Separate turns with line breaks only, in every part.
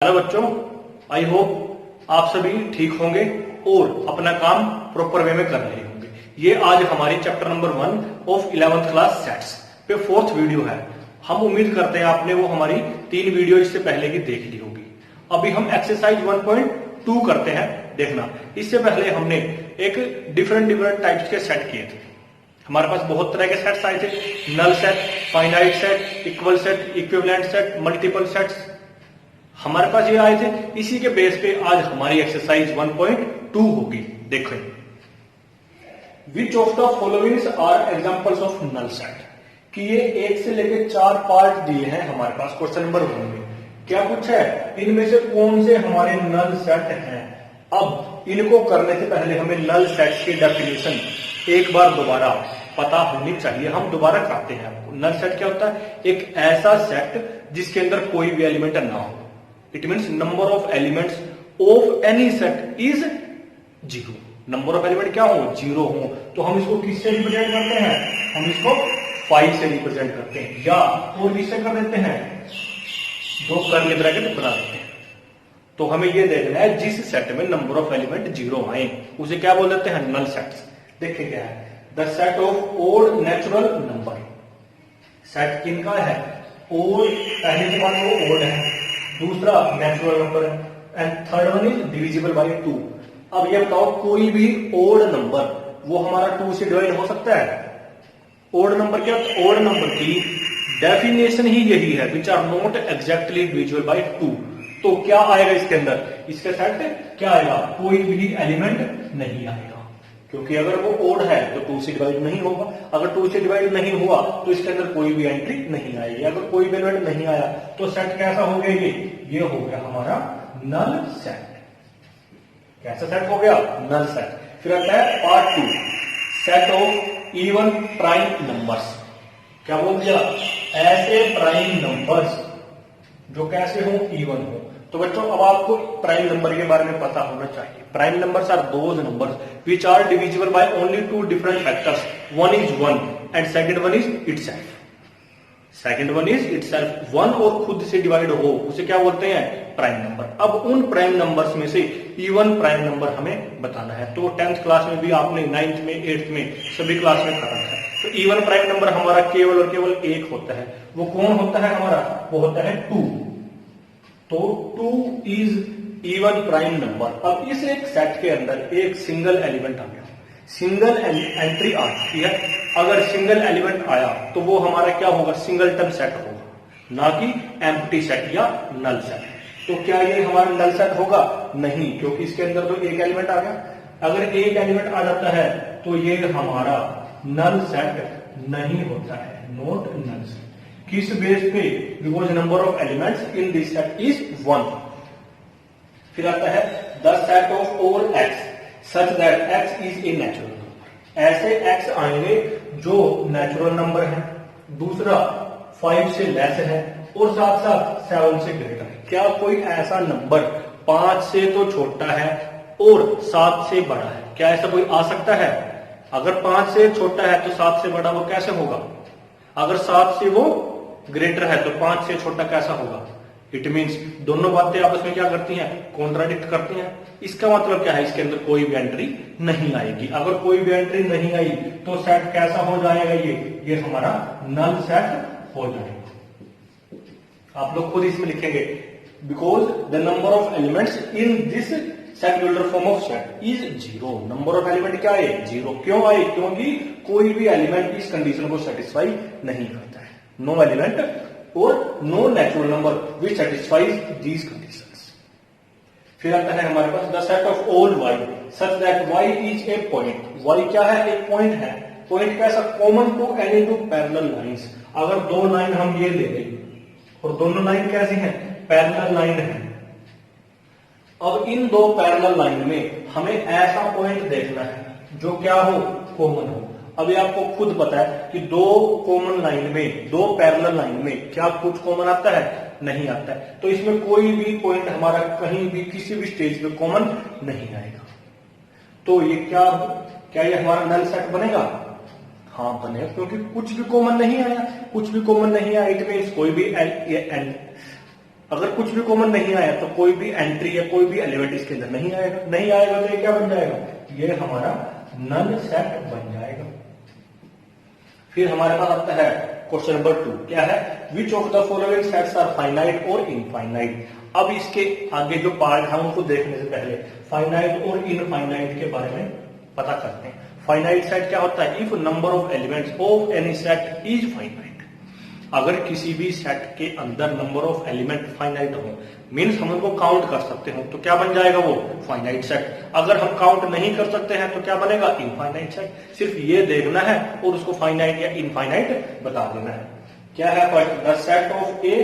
Hello बच्चों, I hope आप सभी ठीक होंगे और अपना काम प्रॉपर वे में कर रहे होंगे। ये आज हमारी chapter number 1 of 11th class sets पे 4th वीडियो है। हम उम्मीद करते हैं आपने वो हमारी 3 वीडियो इससे पहले की देख ली होगी। अभी हम एक्सरसाइज 1.2 करते हैं। देखना, इससे पहले हमने एक डिफरेंट टाइप्स के सेट किए थे। हमारे पास बहुत तरह के सेट्स आए थे, null set, finite set, equal set, equivalent set, multiple sets हमारे पास ये आए थे। इसी के बेस पे आज हमारी एक्सरसाइज 1.2 होगी। देखो, which of the followings are examples of null set, कि ये 1 से लेकर 4 पार्ट दिए हैं हमारे पास क्वेश्चन नंबर 1 में। क्या कुछ है, इनमें से कौन से हमारे नल सेट हैं। अब इनको करने से पहले हमें नल सेट की डेफिनेशन एक बार दोबारा पता होनी चाहिए। हम दोबारा करते हैं आपको। नल सेट क्या होता है? एक ऐसा सेट जिसके अंदर कोई भी एलिमेंट ना हो। It means number of elements of any set is 0। Number of element क्या हो? 0 हो। तो हम इसको किससे रिप्रेजेंट करते हैं? हम इसको 5 से रिप्रेजेंट करते हैं, या और किससे कर देते हैं? 2 कर्ली ब्रैकेट बना देते हैं। तो हमें यह देखना है जिस सेट में नंबर ऑफ एलिमेंट 0 आए उसे क्या बोल देते हैं? Null sets. देखिए क्या है, the set of odd natural number. Set किनका है? ओड, पहले के बाद वो ओड है, दूसरा नेचुरल नंबर है, and third one is divisible by 2। अब ये बताओ, कोई भी ओड नंबर वो हमारा 2 से डिवाइड हो सकता है? ओड नंबर क्या? ओड नंबर की डेफिनेशन ही यही है, which are not exactly divisible by 2। तो क्या आएगा इसके अंदर? इसके सेट क्या आएगा? कोई भी एलिमेंट नहीं आएगा, क्योंकि अगर वो ओड है तो 2 से डिवाइड नहीं होगा। अगर 2 से डिवाइड नहीं हुआ तो इसके अंदर कोई भी एंट्री नहीं आएगी। अगर कोई भी एलिमेंट नहीं आया तो सेट कैसा हो गया? ये हो गया हमारा नल सेट। कैसा सेट हो गया? Null set. फिर आता है part 2, set of even prime numbers. क्या बोल दिया? ऐसे प्राइम नंबर्स जो कैसे हो? इवन हो। तो बच्चों, अब आपको प्राइम नंबर के बारे में पता होना चाहिए। Prime numbers are those numbers which are divisible by only 2 different factors. One is 1 and second one is itself. Second one is itself. 1 और खुद से डिवाइड हो उसे क्या बोलते हैं? Prime number. अब उन प्राइम नंबर्स में से इवन प्राइम नंबर हमें बताना है। तो 10th क्लास में भी आपने 9th में 8th में सभी क्लास में पढ़ा है। तो इवन प्राइम नंबर हमारा केवल और केवल एक होता है। वो कौन होता है हमारा? वो होता है 2। तो 2 इज इवन प्राइम नंबर। अब इस एक सेट के अंदर एक सिंगल एलिमेंट आ गया, सिंगल एंट्री आ चुकी है। अगर सिंगल एलिमेंट आया तो वो हमारा क्या होगा? सिंगलटन सेट होगा, ना कि एम्प्टी सेट या नल सेट। तो क्या ये हमारा नल सेट होगा? नहीं, क्योंकि इसके अंदर तो एक एलिमेंट आ गया। अगर एक एलिमेंट आ जाता है तो ये हमारा नल सेट नहीं होता है, नॉट नल सेट। किस बेस पे? Because number of elements in this set is 1। फिर आता है the set of all X such that X is a natural number. ऐसे एक्स आएंगे जो नेचुरल नंबर है, दूसरा 5 से लेस है, और साथ साथ 7 से ग्रेटर है। क्या कोई ऐसा नंबर 5 से तो छोटा है और 7 से बड़ा है? क्या ऐसा कोई आ सकता है? अगर 5 से छोटा है तो 7 से बड़ा वो कैसे होगा? अगर 7 से वो ग्रेटर है तो 5 से छोटा कैसा होगा? इट मीन्स दोनों बातें आपस में क्या करती हैं? कॉन्ट्राडिक्ट करती हैं। इसका मतलब क्या है? इसके अंदर कोई भी एंट्री नहीं आएगी। अगर कोई भी एंट्री नहीं आई तो सेट कैसा हो जाएगा? ये हमारा नल सेट हो जाएगा। आप लोग खुद इसमें लिखेंगे, because the number of elements in this set builder form of set is 0। Number of element क्या है? 0। क्यों आए? क्योंकि कोई भी एलिमेंट इस कंडीशन को सेटिस्फाई नहीं करता है। नो एलिमेंट और no natural number which satisfies these conditions. फिर आता है हमारे पास the set of all Y such that Y is a point. Y क्या है? एक पॉइंट है। पॉइंट कैसा? Common to any 2 parallel lines. अगर 2 लाइन हम ये ले लें और दोनों लाइन कैसी हैं? पैरेलल लाइन है। अब इन 2 पैरेलल लाइन में हमें ऐसा पॉइंट देखना है जो क्या हो? कॉमन हो। अभी आपको खुद पता है कि 2 कॉमन लाइन में, 2 पैरेलल लाइन में क्या कुछ कॉमन आता है? नहीं आता है। तो इसमें कोई भी पॉइंट हमारा कहीं भी किसी भी स्टेज पे कॉमन नहीं आएगा। तो ये क्या ये हमारा नल सेट बनेगा? हाँ बनेगा, क्योंकि कुछ भी कॉमन नहीं आया। कुछ भी कॉमन नहीं आया, इट मीन्स कोई भी अगर कुछ भी कॉमन नहीं आया तो कोई भी एंट्री या कोई भी एलिमेंट इसके अंदर नहीं आएगा, नहीं आएगा तो ये क्या बन जाएगा, ये हमारा नल सेट बन जाएगा। फिर हमारे पास आता है क्वेश्चन नंबर 2, क्या है, which of the following sets are finite और इनफाइनाइट। अब इसके आगे जो पार्ट है उनको देखने से पहले फाइनाइट और इनफाइनाइट के बारे में पता करते हैं। फाइनाइट सेट क्या होता है, if number of elements of any set is finite. अगर किसी भी सेट के अंदर नंबर ऑफ एलिमेंट फाइनाइट हो, मीन्स हम उनको काउंट कर सकते हो, तो क्या बन जाएगा वो फाइनाइट सेट। अगर हम काउंट नहीं कर सकते हैं तो क्या बनेगा, इनफाइनाइट सेट। सिर्फ ये देखना है और उसको फाइनाइट या इनफाइनाइट बता देना है। क्या है first, the set of A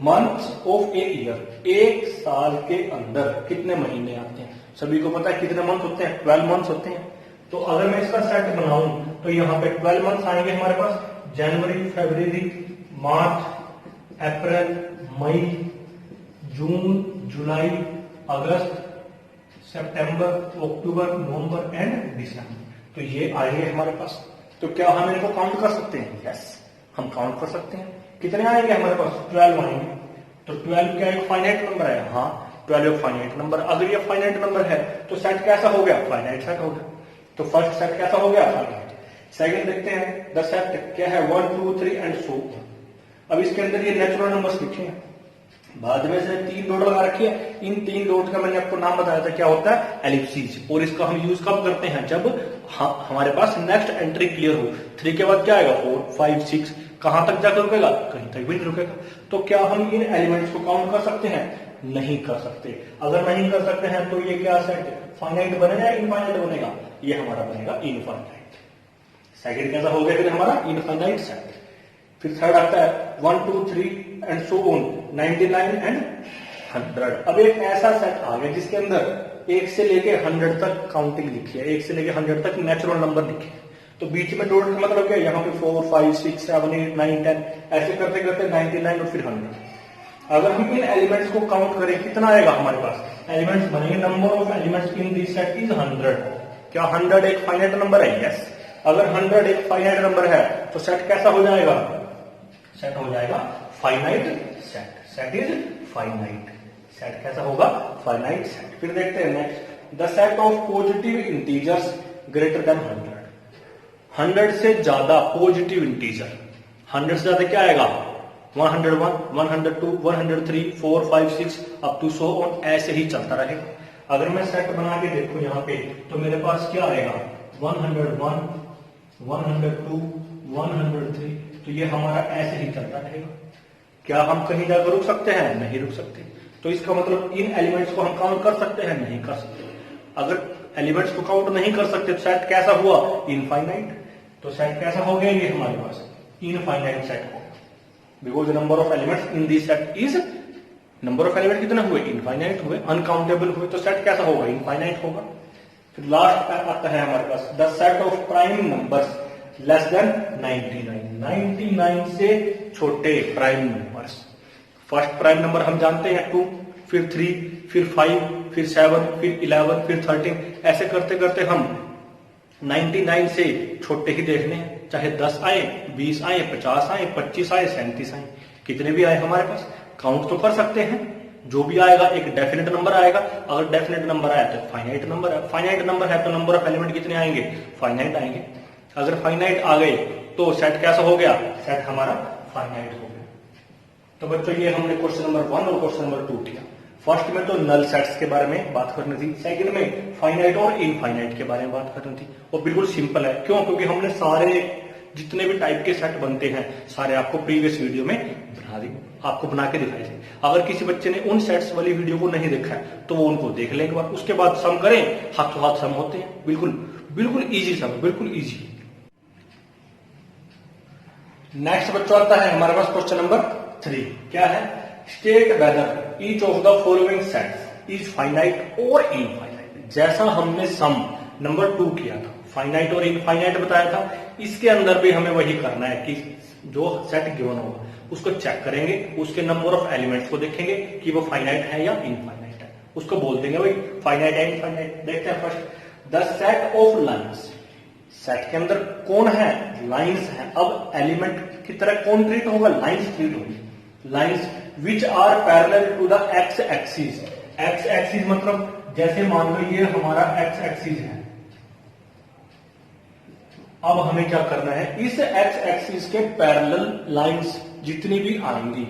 months of a year. एक साल के अंदर कितने महीने आते हैं, सभी को पता है कितने मंथ होते हैं, 12 मंथ्स होते हैं। तो अगर मैं इसका सेट बनाऊं तो यहाँ पे 12 मंथ्स आएंगे हमारे पास, जनवरी, फरवरी, मार्च, अप्रैल, मई, जून, जुलाई, अगस्त, सितंबर, अक्टूबर, नवंबर एंड दिसंबर। तो ये आएंगे हमारे पास। तो क्या हम इनको काउंट कर सकते हैं, यस हम काउंट कर सकते हैं। कितने आएंगे हमारे पास, 12 आएंगे। तो 12 क्या एक फाइनाइट नंबर है, हाँ 12 एक फाइनाइट नंबर। अगर ये फाइनाइट नंबर है तो सेट कैसा हो गया, फाइनाइट सेट हो गया। तो फर्स्ट सेट कैसा हो गया, फाइनाइट। सेकंड देखते हैं, द सेट क्या है, 1 2 3 एंड सो। अब इसके अंदर ये नेचुरल नंबर्स लिखे हैं, बाद में से 3 डॉट लगा रखी है। इन 3 डॉट का मैंने आपको नाम बताया था क्या होता है, एलिप्सिस। और इसका हम यूज कब करते हैं, जब हमारे पास नेक्स्ट एंट्री क्लियर हो। 3 के बाद क्या आएगा, 4 5 6, कहां तक जाकर रुकेगा, कहीं तक भी नहीं रुकेगा। तो क्या हम इन एलिमेंट्स को काउंट कर सकते हैं, नहीं कर सकते। अगर नहीं कर सकते हैं तो ये क्या सेट फाइनाइट बनेगा या इनफाइनाइट बनेगा, ये हमारा बनेगा इनफाइनाइट। सेकंड कैसा हो गया फिर हमारा, इनफाइनाइट सेट। फिर थर्ड आता है 1 2 3 एंड सो ऑन, 99 एंड 100। अब एक ऐसा सेट आ गया जिसके अंदर 1 से लेके 100 तक काउंटिंग लिखी है, 1 से लेके 100 तक नेचुरल नंबर लिखे हैं। तो बीच में डॉट का मतलब क्या, यहाँ पे 4 5 6 7 8 9 10 ऐसे करते करते 99 और फिर 100। अगर हम इन एलिमेंट्स को काउंट करें कितना आएगा हमारे पास, एलिमेंट्स बनेंगे, number of elements in this set is 100। क्या 100 एक फाइनाइट नंबर है, यस। अगर 100 एक फाइनाइट नंबर है तो सेट कैसा हो जाएगा, सेट हो जाएगा finite set. Set is finite, set कैसा होगा, फाइनाइट सेट। फिर देखते हैं next, the set of positive integers greater than 100। 100 से ज्यादा पॉजिटिव इंटीजर, 100 से ज्यादा क्या आएगा, 101 102 103 4 5 6 अप टू सो ऑन, ऐसे ही चलता रहेगा। अगर मैं सेट बना के देखूं यहाँ पे तो मेरे पास क्या आएगा, 101 102 103। तो ये हमारा ऐसे ही चलता रहेगा। क्या हम कहीं जाकर रुक सकते हैं, नहीं रुक सकते। तो इसका मतलब इन एलिमेंट्स को हम काउंट कर सकते हैं, नहीं कर सकते। अगर एलिमेंट्स को काउंट नहीं कर सकते तो सेट कैसा हुआ, इनफाइनाइट। तो सेट कैसा हो गया, ये हमारे पास इनफाइनाइट सेट हो, because number of elements in this set is, number of element कितने हुए, इनफाइनाइट हुए, अनकाउंटेबल हुए। तो सेट कैसा होगा, इनफाइनाइट होगा। फिर लास्ट आता है हमारे पास, the set of prime numbers less than 99। 99 से छोटे prime numbers. First prime number हम जानते हैं 2, फिर 3, फिर 5, फिर 7, फिर 11, फिर 13। ऐसे करते करते हम 99 से छोटे ही देखने हैं, चाहे 10 आए, 20 आए, 50 आए, 25 आए, 37 आए, कितने भी आए हमारे पास काउंट तो कर सकते हैं। जो भी आएगा एक डेफिनेट नंबर आएगा। अगर डेफिनेट नंबर आया तो फाइनाइट नंबर है, फाइनाइट नंबर है तो नंबर ऑफ एलिमेंट कितने आएंगे, फाइनाइट आएंगे। अगर फाइनाइट आ गए तो सेट कैसा हो गया, सेट हमारा फाइनाइट हो गया। तो बच्चों ये हमने क्वेश्चन नंबर 1 और क्वेश्चन नंबर 2 किया। फर्स्ट में तो नल सेट्स के बारे में बात करनी थी, सेकंड में फाइनाइट और इनफाइनाइट के बारे में बात करनी थी। और बिल्कुल सिंपल है, क्यों, क्योंकि हमने सारे जितने भी टाइप के सेट बनते हैं सारे आपको प्रीवियस वीडियो में आपको बना के दिखाए थे। अगर किसी बच्चे ने उन सेट्स वाली वीडियो को नहीं देखा है तो वो उनको देख लेंगे, उसके बाद सम करें, हाथों हाथ सम होते हैं। बिल्कुल बिल्कुल इजी सम, बिल्कुल इजी। नेक्स्ट बच्चों आता है हमारे पास क्वेश्चन नंबर 3। क्या है, state whether each of the following sets is finite और इनफाइनाइट। जैसा हमने सम नंबर 2 किया था, फाइनाइट और इनफाइनाइट बताया था, इसके अंदर भी हमें वही करना है कि जो सेट गिवन होगा उसको चेक करेंगे, उसके नंबर ऑफ एलिमेंट्स को देखेंगे कि वो फाइनाइट है या इनफाइनाइट है, उसको बोल देंगे भाई फाइनाइट है इनफाइनाइट। देखते हैं first, the set of lines. Set के अंदर कौन है, लाइन्स है। अब एलिमेंट की तरह कौन ट्रीट होगा, लाइन्स ट्रीट होगी। Lines which are parallel to the x axis. X axis मतलब जैसे मान लो ये हमारा एक्स एक्सिस है। अब हमें क्या करना है, इस एक्स एक्सिस के पैरेलल लाइंस जितनी भी आएंगी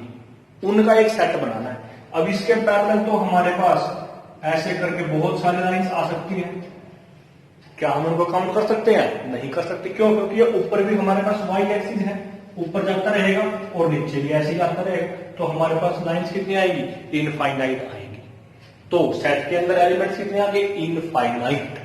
उनका एक सेट बनाना है। अब इसके पैरेलल तो हमारे पास ऐसे करके बहुत सारी लाइंस आ सकती हैं। क्या हम उनको काउंट कर सकते हैं? नहीं कर सकते। क्यों? क्योंकि ये ऊपर भी हमारे पास वाई एक्सिस है, ऊपर जाता रहेगा और नीचे भी ऐसे ही जाता रहेगा, तो हमारे पास लाइंस कितनी आएगी? इनफाइनाइट आएगी। तो सेट के अंदर एलिमेंट्स कितने आ गए? इनफाइनाइट।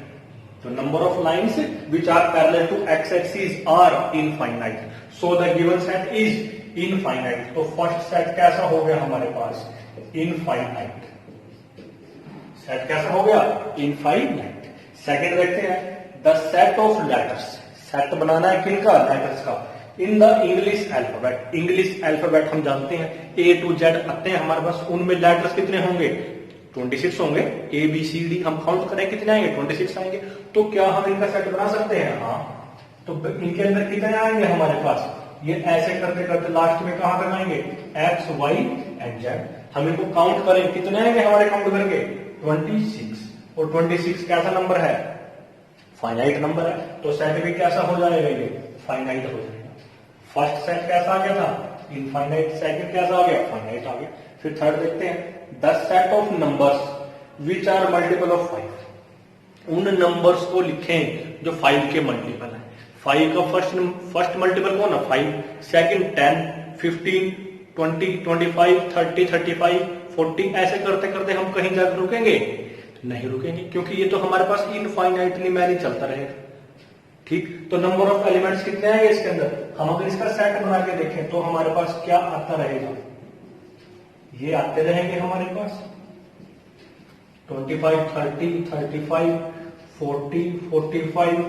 तो number of lines which are parallel to x axis are infinite, so the given set is infinite. तो फर्स्ट सेट कैसा हो गया हमारे पास? इनफाइनाइट। सेट कैसा हो गया? इनफाइनाइट। सेकंड देखते हैं, the set of letters. Set बनाना है किनका? लेटर्स का। In the English alphabet. English alphabet हम जानते हैं ए टू जेड आते हैं हमारे पास, उनमें लेटर्स कितने होंगे? 26 होंगे। ए बी सी डी हम काउंट करें कितने आएंगे? 26 आएंगे। तो क्या हम इनका सेट बना सकते हैं? हाँ। तो इनके अंदर कितने आएंगे हमारे पास? ये ऐसे करते करते लास्ट में कहां तक आएंगे? X y and z. हम इनको काउंट करें कितने आएंगे हमारे काउंट करके? 26। और 26 कैसा नंबर है? फाइनाइट नंबर है। तो सेट भी कैसा हो जाएगा? ये फाइनाइट हो जाएगा। फर्स्ट सेट कैसा आ गया था? इनफाइनाइट। सेकंड कैसा आ गया? फाइनाइट आ गया। फिर थर्ड देखते हैं, the set of numbers which are multiple of 5। उन नंबर्स को लिखें जो 5 के मल्टीपल है। 5 का फर्स्ट मल्टीपल कौन है? 5। सेकंड 10, 15, 20, 25, 30, 35, 40 ऐसे करते करते हम कहीं जाकर रुकेंगे? नहीं रुकेंगे, क्योंकि ये तो हमारे पास इनफाइनाइटली मैनी चलता रहेगा। ठीक, तो नंबर ऑफ एलिमेंट्स कितने आएंगे इसके अंदर? हम अगर इसका सेट बना के देखें तो हमारे पास क्या आता रहेगा? ये आते रहेंगे हमारे पास 25, 30, 35, 40, 45,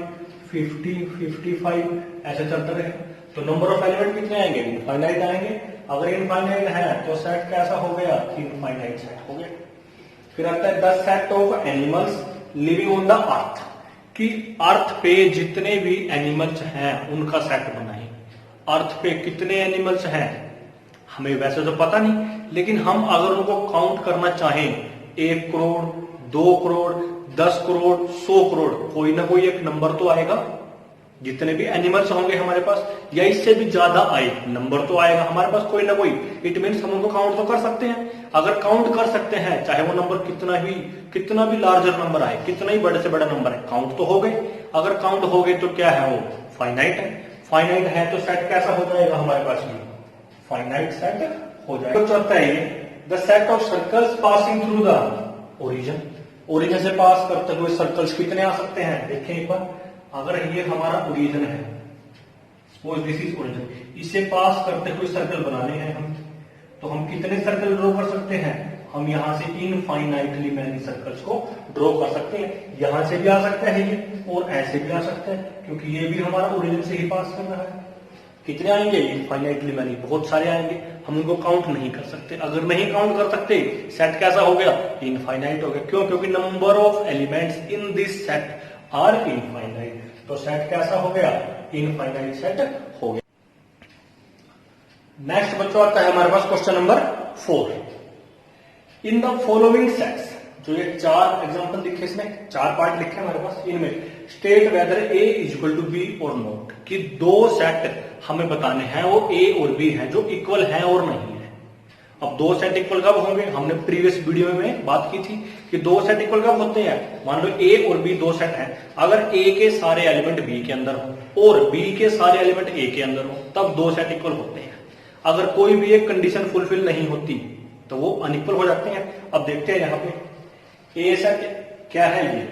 50, 55 ऐसे चलता रहेगा। तो नंबर ऑफ एलिमेंट कितने आएंगे? इनफाइनाइट आएंगे। अगर इनफाइनाइट है तो सेट कैसा हो गया? इनफाइनाइट सेट हो गया। फिर आता है the set of animals living on the earth, कि अर्थ पे जितने भी एनिमल्स हैं उनका सेट बनाएं। अर्थ पे कितने एनिमल्स हैं हमें वैसे तो पता नहीं, लेकिन हम अगर उनको काउंट करना चाहें 1 करोड़, 2 करोड़, 10 करोड़, 100 करोड़, कोई ना कोई एक नंबर तो आएगा। जितने भी एनिमल्स होंगे हमारे पास, या इससे भी ज्यादा आए नंबर तो आएगा हमारे पास कोई ना कोई। इट मीन्स हम उनको काउंट तो कर सकते हैं। अगर काउंट कर सकते हैं, चाहे वो नंबर कितना भी लार्जर नंबर आए, कितना ही बड़े से बड़ा नंबर है, काउंट तो हो गए। अगर काउंट हो गए तो क्या है? वो फाइनाइट है। फाइनाइट है तो सेट कैसा हो जाएगा हमारे पास? ये फाइनाइट सेट हो जाएगा। तो चौथा है the set of circles passing through the origin. Origin से पास करते हुए सर्कल्स कितने आ सकते हैं? देखें एक बार, अगर ये हमारा ओरिजिन है, सपोज दिस इज ओरिजिन, इसे पास करते हुए सर्कल बनाने हैं हम, तो हम कितने सर्कल ड्रॉ कर सकते हैं? हम यहां से इनफाइनाइटली मैनी सर्कल्स को ड्रॉ कर सकते हैं। यहां से भी आ सकता है ये, और ऐसे भी आ सकता है, क्योंकि ये भी हमारा ओरिजिन से ही पास कर रहा है। कितने आएंगे? इनफाइनाइटली मैनी, बहुत सारे आएंगे। हम उनको काउंट नहीं कर सकते। अगर नहीं काउंट कर सकते, सेट कैसा हो गया? इनफाइनाइट हो गया। क्यों? क्योंकि number of elements in this set are infinite. तो सेट कैसा हो गया? इनफाइनाइट सेट हो गया। नेक्स्ट बच्चों आता है हमारे पास question number 4। In the following sets, जो ये 4 एग्जांपल लिखे, इसमें 4 पार्ट लिखे हमारे पास, इनमें state whether A is equal to B और नॉट, कि 2 सेट हमें बताने हैं वो ए और बी हैं जो इक्वल हैं और नहीं है। अब 2 सेट इक्वल कब होंगे? हमने प्रीवियस वीडियो में बात की थी कि 2 सेट इक्वल कब होते हैं? मान लो ए और बी 2 सेट हैं, अगर ए के सारे एलिमेंट बी के अंदर हो और बी के सारे एलिमेंट ए के अंदर हो, तब 2 सेट इक्वल होते हैं। अगर कोई भी एक कंडीशन फुलफिल नहीं होती तो वो अनइक्वल हो जाते हैं। अब देखते हैं यहाँ पे ए सेट क्या है, ये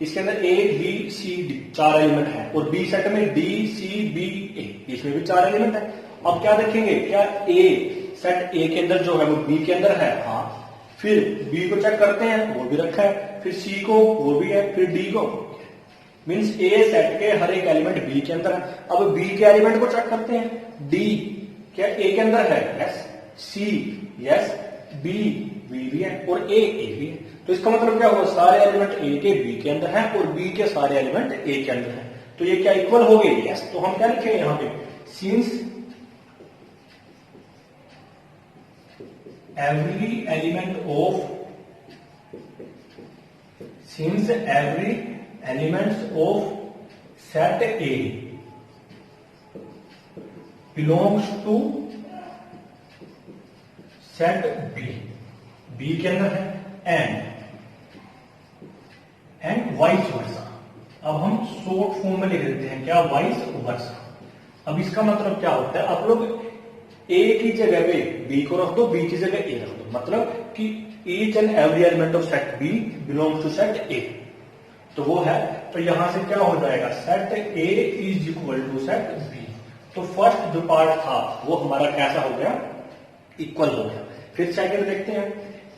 इसके अंदर A B C D 4 element है, और बी सेट में डी सी बी ए, इसमें भी 4 एलिमेंट है। अब क्या देखेंगे, क्या ए सेट ए के अंदर जो है वो बी के अंदर है? हाँ। फिर बी को चेक करते हैं, वो भी रखा है। फिर सी को, वो भी है। फिर डी को, मीन्स ए सेट के हर एक एलिमेंट बी के अंदर है। अब बी के एलिमेंट को चेक करते हैं। डी क्या ए के अंदर है? यस। सी यस। बी भी है, और ए भी है। तो इसका मतलब क्या हुआ? सारे एलिमेंट ए के बी के अंदर हैं और बी के सारे एलिमेंट ए के अंदर हैं। तो ये क्या इक्वल हो गए? यस। तो हम क्या लिखेंगे यहाँ पे? Since every element of since every elements of set A belongs to set B, B के अंदर है एंड वाइस वर्सा। अब हम शॉर्ट फॉर्म में लिख देते हैं क्या, वाइस वर्सा। अब इसका मतलब क्या होता है, आप लोग ए की जगह पे बी को रख दो, बी की जगह ए रख दो, मतलब कि each and every element of set B belongs to set A. तो वो है, तो यहां से क्या हो जाएगा, set A is equal to set B. तो फर्स्ट जो पार्ट था वो हमारा कैसा हो गया, इक्वल हो गया। फिर सेकंड देखते हैं,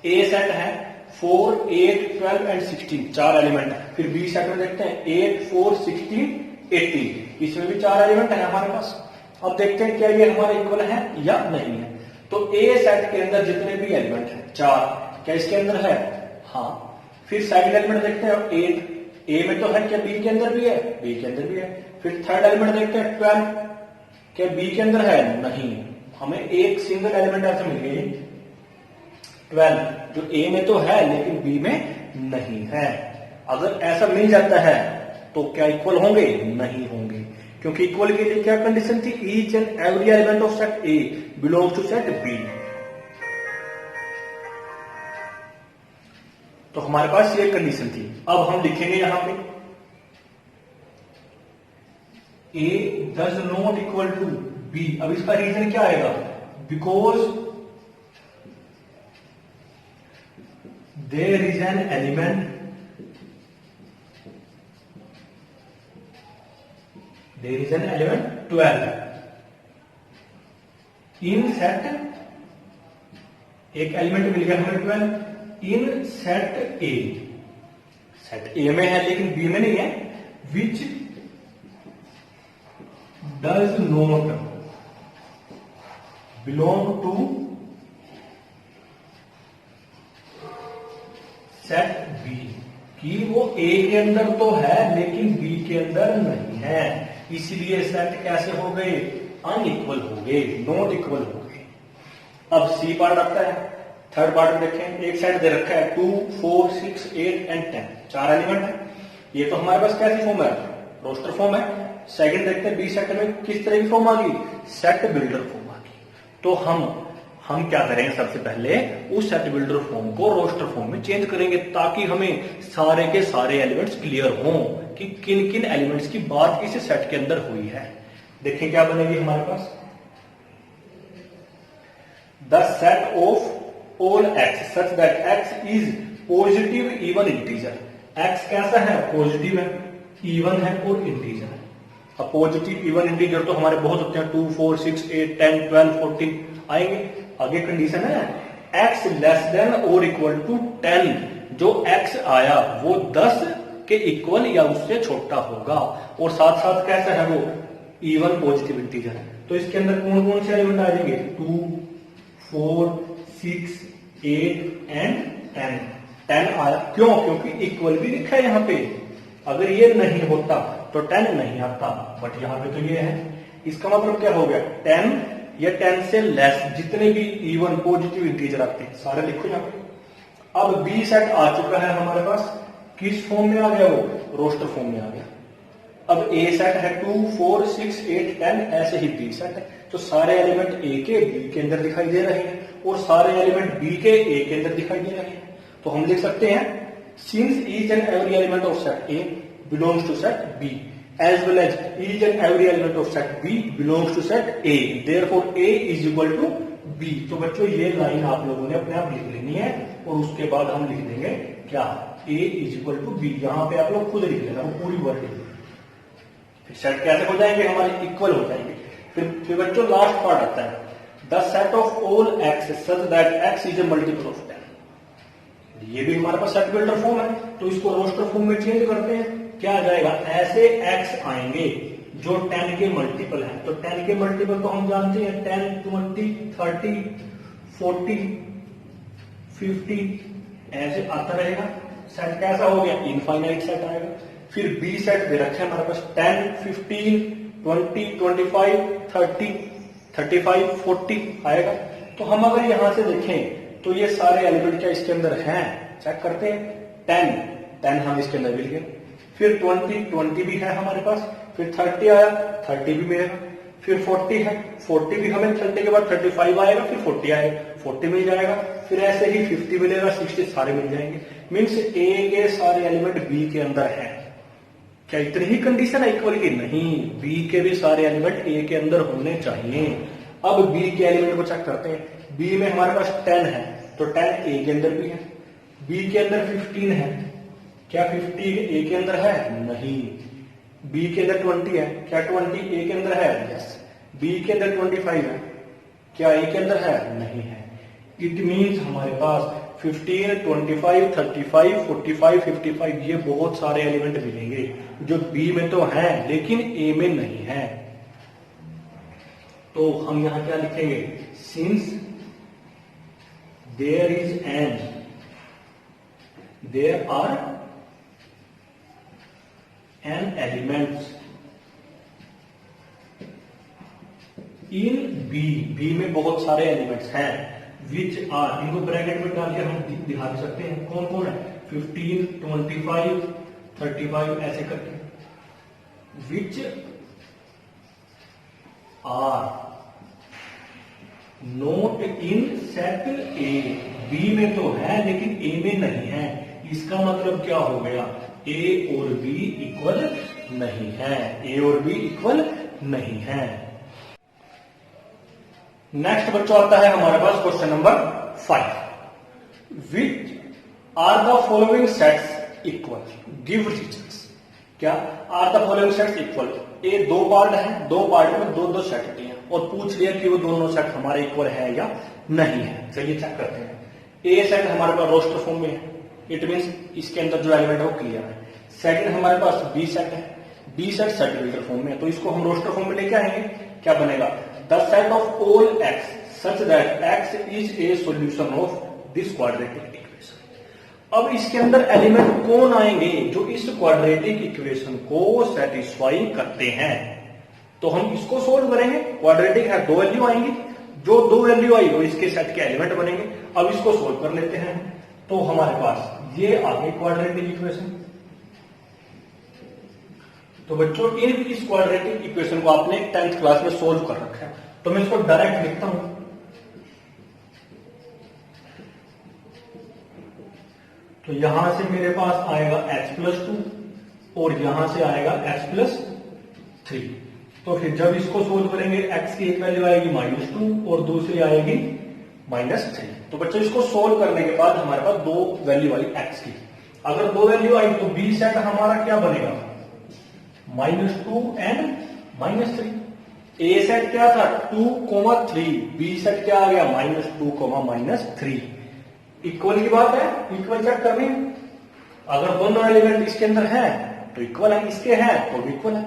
ए सेट है 4, 8, 12 एंड 16, 4 एलिमेंट है। फिर बी सेट में देखते हैं 8, 4, 16, 18, इसमें भी 4 एलिमेंट है हमारे पास। अब देखते हैं क्या ये हमारे इक्वल है या नहीं है। तो ए सेट के अंदर जितने भी एलिमेंट हैं 4, क्या इसके अंदर है, हाँ। फिर सेकंड एलिमेंट देखते हैं 8, ए में तो है, क्या बी के अंदर भी है, बी के अंदर भी है। फिर थर्ड एलिमेंट देखते हैं 12, क्या बी के अंदर है, नहीं। हमें एक सिंगल एलिमेंट ऐसे मिल गई 12, जो ए में तो है लेकिन बी में नहीं है। अगर ऐसा मिल जाता है तो क्या इक्वल होंगे, नहीं होंगे, क्योंकि इक्वल के लिए क्या कंडीशन थी, each and every element of set A belongs to set B. तो हमारे पास ये कंडीशन थी। अब हम लिखेंगे यहां पे A does not equal to B. अब इसका रीजन क्या आएगा, because there is an element, there is an element 12 in set, एक एलिमेंट मिल गया हमें 12 इन सेट ए, सेट ए में है लेकिन बी में नहीं है, which does not belong to set B, कि वो ए के अंदर तो है लेकिन बी के अंदर नहीं है, इसलिए सेट कैसे हो गए, अनइक्वल हो गए, नॉट इक्वल हो गए। अब सी पार्ट आता है, थर्ड पार्ट में देखें, एक सेट दे रखा है 2, 4, 6, 8 एंड 10, 4 एलिमेंट है। ये तो हमारे पास कैसी फॉर्म है, रोस्टर फॉर्म है। सेकंड देखते हैं बी सेट में किस तरह की फॉर्म आ गई, सेट बिल्डर फॉर्म आ गई। तो हम क्या करेंगे, सबसे पहले उस सेट बिल्डर फॉर्म को रोस्टर फॉर्म में चेंज करेंगे, ताकि हमें सारे के सारे एलिमेंट्स क्लियर हों कि किन किन एलिमेंट्स की बात इस सेट के अंदर हुई है। देखिए क्या बनेगी हमारे पास, the set of all X such that X is positive even integer. X कैसा है, पॉजिटिव है, इवन है और इंटीजर है। अब पॉजिटिव इवन इंटीजर तो हमारे बहुत होते हैं, 2, 4, 6, 8, 10, 12, 14 आएंगे। आगे कंडीशन है x लेस देन और इक्वल टू 10, जो x आया वो 10 के इक्वल या उससे छोटा होगा, और साथ साथ कैसा है वो, इवन पॉजिटिव इंटीजर है। तो इसके अंदर कौन कौन से एलिमेंट आ जाएंगे, 2, 4, 6, 8 एंड 10। 10 आया, क्यों, क्योंकि इक्वल भी लिखा है यहाँ पे। अगर ये नहीं होता तो 10 नहीं आता, बट यहाँ पे तो ये है। इसका मतलब क्या हो गया, 10 या 10 से लेस जितने भी इवन पॉजिटिव इंटीजर आते हैं सारे लिखो यहाँ पे। अब बी सेट आ चुका है हमारे पास, किस फॉर्म में आ गया वो, रोस्टर फॉर्म में आ गया। अब ए सेट है 2, 4, 6, 8, 10, ऐसे ही बी सेट है। तो सारे एलिमेंट ए के बी के अंदर दिखाई दे रहे हैं और सारे एलिमेंट बी के ए के अंदर दिखाई दे रहे हैं। तो हम लिख सकते हैं, since each and every element of set A belongs to set B as well as each and every element of set B belongs to set A, therefore A is equal to B। तो बच्चों ये line आप लोगों ने अपने आप लिख लेनी है, और उसके बाद हम लिख देंगे क्या, A is equal to B। यहाँ पे आप लोग खुद लिख लेना, वो पूरी वर्ड लिख लेना। फिर सेट कैसे हो जाएंगे, हमारे इक्वल हो जाएंगे। फिर बच्चों लास्ट पार्ट आता है, the set of all X such that X is a multiple of 10। ये भी हमारे पास सेट बिल्डर फॉर्म है, तो इसको रोस्टर फॉर्म में चेंज करते हैं। क्या आ जाएगा, ऐसे x आएंगे जो 10 के मल्टीपल है। तो 10 के मल्टीपल तो हम जानते हैं 10, 20, 30, 40, 50 ऐसे आता रहेगा। सेट कैसा हो गया, इनफाइनाइट सेट आएगा। फिर बी सेट दे रखे हमारे पास 10, 15, 20, 25, 30, 35, 40 आएगा। तो हम अगर यहां से देखें तो ये सारे एलिमेंट क्या इसके अंदर हैं, चेक करते हैं। 10 हम इसके अंदर मिल गए, फिर 20 भी है हमारे पास, फिर 30 आया, 30 भी मिलेगा, फिर 40 है, 40 भी हमें 30 के बाद 35 आएगा, फिर 40 आएगा, 40 मिल जाएगा, फिर ऐसे ही 50 मिलेगा, 60 सारे मिल जाएंगे। मीन्स ए के सारे एलिमेंट बी के अंदर हैं। क्या इतनी ही कंडीशन है इक्वल की? नहीं, बी के भी सारे एलिमेंट ए के अंदर होने चाहिए। अब बी के एलिमेंट को चेक करते हैं। बी में हमारे पास 10 है, तो 10 ए के अंदर भी है। बी के अंदर 15 है, क्या 50 ए के अंदर है? नहीं। बी के अंदर 20 है, क्या 20 ए के अंदर है? यस। बी के अंदर 25 है, क्या ए के अंदर है? नहीं है। इट मीन्स हमारे पास 15, 25, 35, 45, 55 ये बहुत सारे एलिमेंट मिलेंगे जो बी में तो हैं लेकिन ए में नहीं है। तो हम यहां क्या लिखेंगे? Since there is n, there are n elements in B, B में बहुत सारे एलिमेंट्स हैं, विच आर, इनको ब्रैकेट में डाल के हम दिखा भी सकते हैं कौन कौन है, 15, 25, 35 ऐसे करके, which are not in set A, B में तो है लेकिन ए में नहीं है। इसका मतलब क्या हो गया? ए और बी इक्वल नहीं है, ए और बी इक्वल नहीं है। नेक्स्ट बच्चों आता है हमारे पास question number 5। Which are the following sets equal, give reasons. क्या are the following sets equal? A दो पार्ट है, दो पार्ट में दो दो सेट दिए और पूछ लिया कि वो दोनों सेट हमारे इक्वल है या नहीं है। चलिए चेक करते हैं। ए सेट हमारे पास रोस्टर फॉर्म में है, इट मीन्स इसके अंदर जो एलिमेंट है वो क्लियर है। सेकंड हमारे पास बी सेट है, B set set builder form में है, तो इसको हम रोस्टर फॉर्म में लेके आएंगे। क्या बनेगा? The set of all X such that X is a solution of this quadratic equation. अब इसके अंदर एलिमेंट कौन आएंगे जो इस क्वाड्रेटिक इक्वेशन को सेटिस्फाई करते हैं? तो हम इसको सोल्व करेंगे। क्वाड्रेटिक है, दो वैल्यू आएंगी, जो दो वैल्यू आई वो इसके सेट के एलिमेंट बनेंगे। अब इसको सोल्व कर लेते हैं। तो हमारे पास ये आ गई क्वाड्रेटिक इक्वेशन। तो बच्चों इस क्वाड्रेटिक इक्वेशन को आपने 10th क्लास में सोल्व कर रखा है, तो मैं इसको डायरेक्ट लिखता हूं। तो यहां से मेरे पास आएगा x+2 और यहां से आएगा x+3। तो फिर जब इसको सोल्व करेंगे x की एक वैल्यू आएगी -2 और दूसरी आएगी -3। तो बच्चों इसको सोल्व करने के बाद हमारे पास दो वैल्यू आई x की। अगर दो वैल्यू आई तो b सेट हमारा क्या बनेगा? -2 एंड -3। ए सेट क्या था? 2,3। बी सेट क्या आ गया? -2, -3। इक्वल की बात है, इक्वल चेक करनी है। अगर दोनों एलिमेंट इसके अंदर है तो इक्वल है, इसके हैं तो भी इक्वल है।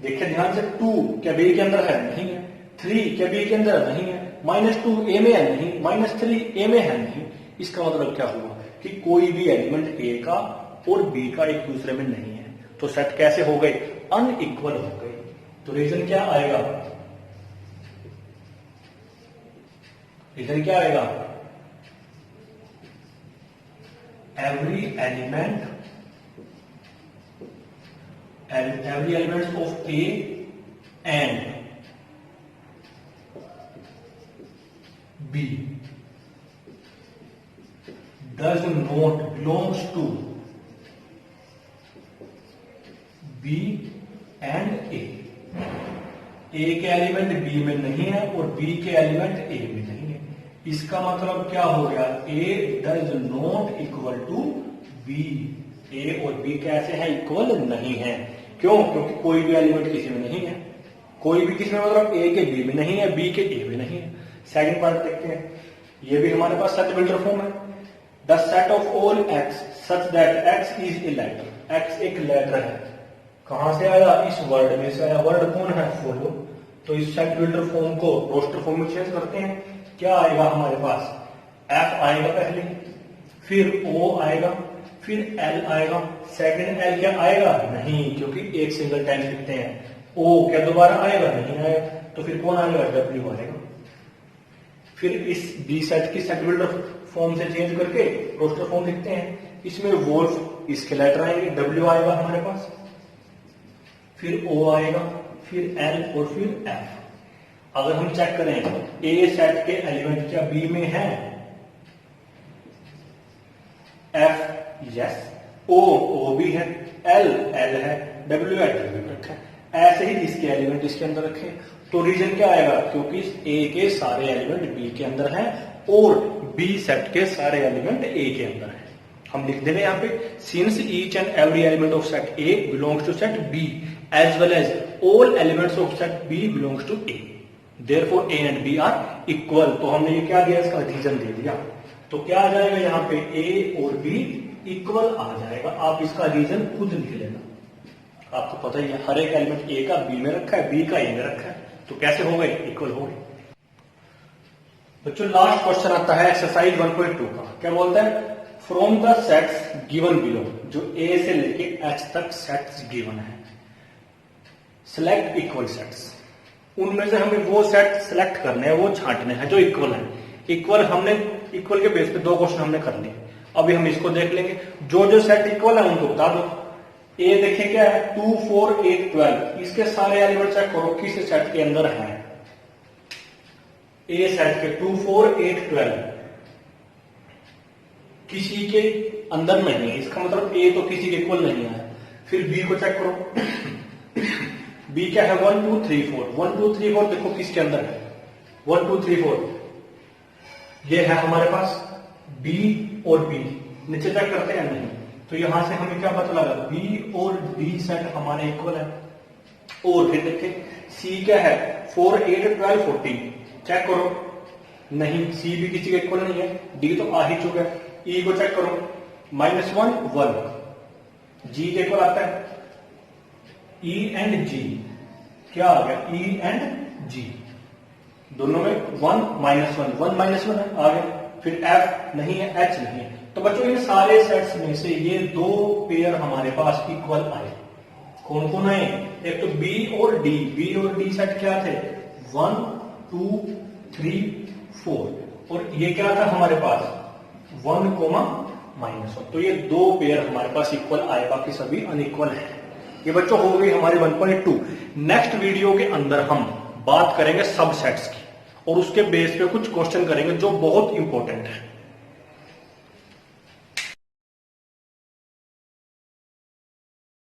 देखिए ध्यान से, 2 क्या बी के अंदर है? नहीं है। 3 क्या बी के अंदर? नहीं है। -2 ए में है? नहीं। -3 ए में है? नहीं। इसका मतलब क्या हुआ कि कोई भी एलिमेंट ए का और बी का एक दूसरे में नहीं है। तो सेट कैसे हो गए? अनइक्वल हो गए। तो रीजन क्या आएगा? रीजन क्या आएगा? every element of A and B does not belongs to B and A। A के एलिमेंट B में नहीं है और B के एलिमेंट A में नहीं है। इसका मतलब क्या हो गया? A does not equal to B। A और B कैसे हैं? इक्वल नहीं है। क्यों? क्योंकि कोई भी एलिमेंट किसी में नहीं है। कोई भी किसी में मतलब A के B में नहीं है, B के A में नहीं है। सेकंड पार्ट देखते हैं। ये भी हमारे पास सेट बिल्डर फॉर्म है। The set of all x such that x is a letter. x एक लेटर है। कहां से आया? इस वर्ड में से आया। वर्ड कौन है? फॉलो। तो इस सेट बिल्डर फॉर्म को रोस्टर फॉर्म में चेंज करते हैं। क्या आएगा हमारे पास? F आएगा पहले, फिर O आएगा, फिर L आएगा। सेकंड L क्या आएगा? नहीं, क्योंकि एक सिंगल टाइम लिखते हैं। O क्या दोबारा आएगा? नहीं आएगा। तो फिर कौन आएगा? W आएगा। फिर इस बी सेट की सेट बिल्डर फॉर्म से चेंज करके रोस्टर फॉर्म लिखते हैं। इसमें वोल्फ इसके लेटर आएंगे, डब्ल्यू आएगा हमारे पास, फिर ओ आएगा, फिर एल और फिर एफ। अगर हम चेक करें ए सेट के एलिमेंट क्या बी में है, एफ यस, ओ भी है, एल है, डब्ल्यू रखा है। ऐसे ही इसके एलिमेंट इसके अंदर रखे तो रीजन क्या आएगा, क्योंकि ए के सारे एलिमेंट बी के अंदर हैं और बी सेट के सारे एलिमेंट ए के अंदर हैं। हम लिख देंगे यहाँ पे since each and every element of set A belongs to set B as well as all elements of set B belongs to A, therefore A and B are equal. तो हमने ये क्या दिया, इसका रीजन दे दिया। तो क्या आ जाएगा यहाँ पे ए और बी इक्वल आ जाएगा। आप इसका रीजन खुद लिख लेना, आपको पता ही है हर एक एलिमेंट ए का बी में रखा है, बी का ए में रखा है, तो कैसे हो गए, इक्वल हो गए। बच्चों लास्ट क्वेश्चन आता है एक्सरसाइज 1.2 का। क्या बोलता है, from the sets given below, जो ए से लेके एच तक सेट्स गिवन है, सिलेक्ट इक्वल सेट्स। उनमें से हमें वो सेट सिलेक्ट करने हैं, वो छांटने हैं जो इक्वल है। इक्वल हमने इक्वल के बेस पे 2 क्वेश्चन हमने कर लिए, अभी हम इसको देख लेंगे। जो जो सेट इक्वल है उनको बता दो। ए देखें क्या है, 2 4 8 12, इसके सारे एलिमेंट चेक करो किस सेट के अंदर है। ए सेट के 2 4 8 12 किसी के अंदर नहीं है, इसका मतलब ए तो किसी के इक्वल नहीं है। फिर बी को चेक करो, बी क्या है, 1 2 3 4, 1 2 3 4 देखो किसके अंदर है, 1 2 3 4 ये है हमारे पास बी और बी। नीचे चेक करते हैं नहीं, तो यहां से हमें क्या पता लगा, बी और डी सेट हमारे इक्वल है। और फिर देखें सी क्या है, 4 8 12 14, चेक करो नहीं, सी भी किसी के इक्वल नहीं है, डी तो आ ही चुका है। ई को चेक करो, -1 1, जी के इक्वल आता है, ई एंड जी क्या आ गया, ई एंड जी दोनों में 1 -1 1 -1 है, आ गया। फिर एफ नहीं है, एच नहीं है। तो बच्चों इन सारे सेट्स में से ये 2 पेयर हमारे पास इक्वल आए। कौन कौन आए, एक तो बी और डी, बी और डी सेट क्या थे, 1 2 3 4, और ये क्या था हमारे पास 1, -1। तो ये 2 पेयर हमारे पास इक्वल आए, बाकी सभी अनइक्वल है। ये बच्चों हो गई हमारी 1.2। नेक्स्ट वीडियो के अंदर हम बात करेंगे सब सेट्स की और उसके बेस पे कुछ क्वेश्चन करेंगे जो बहुत इंपॉर्टेंट है।